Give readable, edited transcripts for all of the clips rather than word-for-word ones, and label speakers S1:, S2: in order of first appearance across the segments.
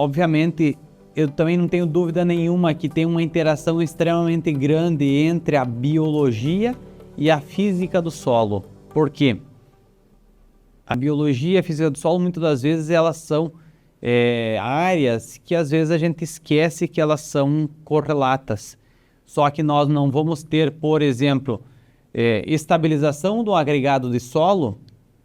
S1: obviamente, eu também não tenho dúvida nenhuma que tem uma interação extremamente grande entre a biologia e a física do solo. Por quê? A biologia e a física do solo, muitas das vezes, elas são áreas que às vezes a gente esquece que elas são correlatas. Só que nós não vamos ter, por exemplo, estabilização do agregado de solo,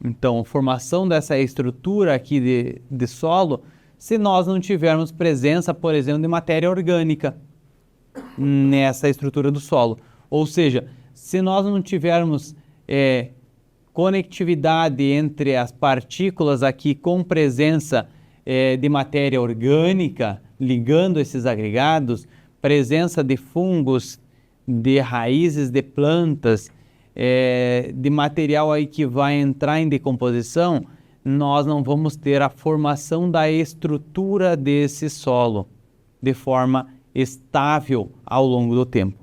S1: então formação dessa estrutura aqui de solo, se nós não tivermos presença, por exemplo, de matéria orgânica nessa estrutura do solo. Ou seja, se nós não tivermos conectividade entre as partículas aqui com presença de matéria orgânica, ligando esses agregados, presença de fungos, de raízes de plantas, de material aí que vai entrar em decomposição, nós não vamos ter a formação da estrutura desse solo de forma estável ao longo do tempo.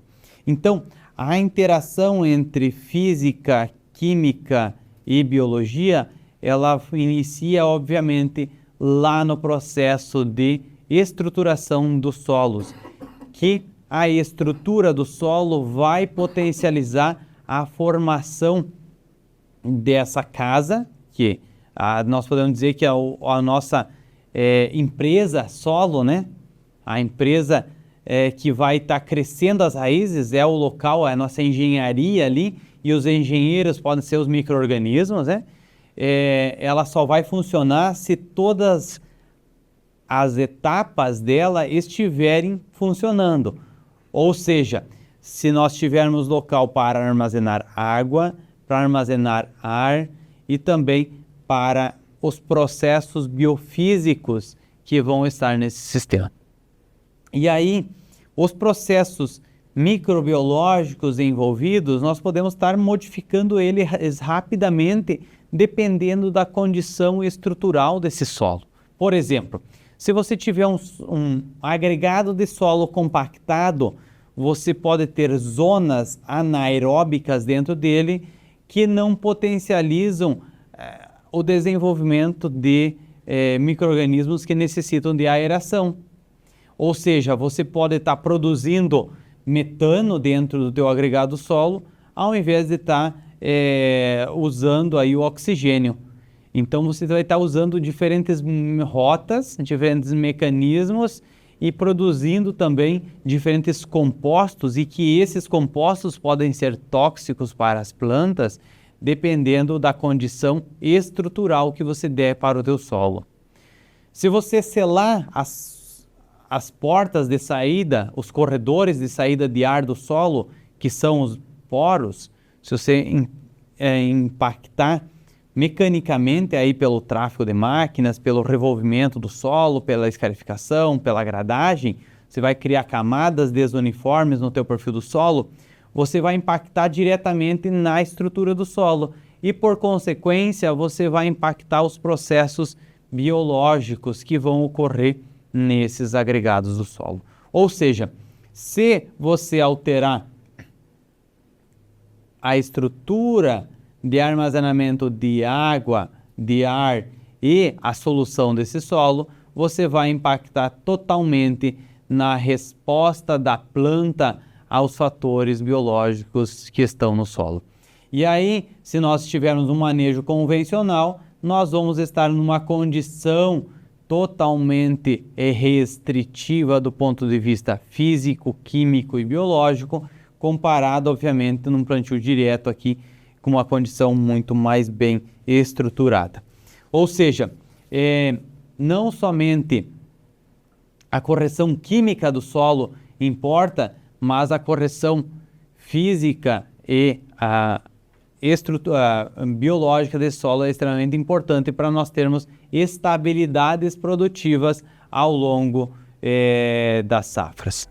S1: Então, a interação entre física, química e biologia, ela inicia, obviamente, lá no processo de estruturação dos solos, que a estrutura do solo vai potencializar a formação dessa casa, que nós podemos dizer que a nossa empresa solo, né? A empresa que vai estar crescendo as raízes é o local, é a nossa engenharia ali, e os engenheiros podem ser os micro-organismos, né? Ela só vai funcionar se todas as etapas dela estiverem funcionando. Ou seja, se nós tivermos local para armazenar água, para armazenar ar e também para os processos biofísicos que vão estar nesse sistema. E aí, os processos microbiológicos envolvidos, nós podemos estar modificando eles rapidamente, dependendo da condição estrutural desse solo. Por exemplo, se você tiver um agregado de solo compactado, você pode ter zonas anaeróbicas dentro dele que não potencializam o desenvolvimento de micro-organismos que necessitam de aeração. Ou seja, você pode estar produzindo metano dentro do teu agregado solo, ao invés de estar usando aí o oxigênio. Então você vai estar usando diferentes rotas, diferentes mecanismos e produzindo também diferentes compostos, e que esses compostos podem ser tóxicos para as plantas, dependendo da condição estrutural que você der para o teu solo. Se você selar as portas de saída, os corredores de saída de ar do solo, que são os poros, se você impactar mecanicamente aí pelo tráfego de máquinas, pelo revolvimento do solo, pela escarificação, pela gradagem, você vai criar camadas desuniformes no teu perfil do solo, você vai impactar diretamente na estrutura do solo e, por consequência, você vai impactar os processos biológicos que vão ocorrer nesses agregados do solo. Ou seja, se você alterar a estrutura de armazenamento de água, de ar e a solução desse solo, você vai impactar totalmente na resposta da planta aos fatores biológicos que estão no solo. E aí, se nós tivermos um manejo convencional, nós vamos estar numa condição totalmente restritiva do ponto de vista físico, químico e biológico, comparado, obviamente, num plantio direto aqui, com uma condição muito mais bem estruturada. Ou seja, não somente a correção química do solo importa, mas a correção física e a estrutura biológica desse solo é extremamente importante para nós termos estabilidades produtivas ao longo das safras.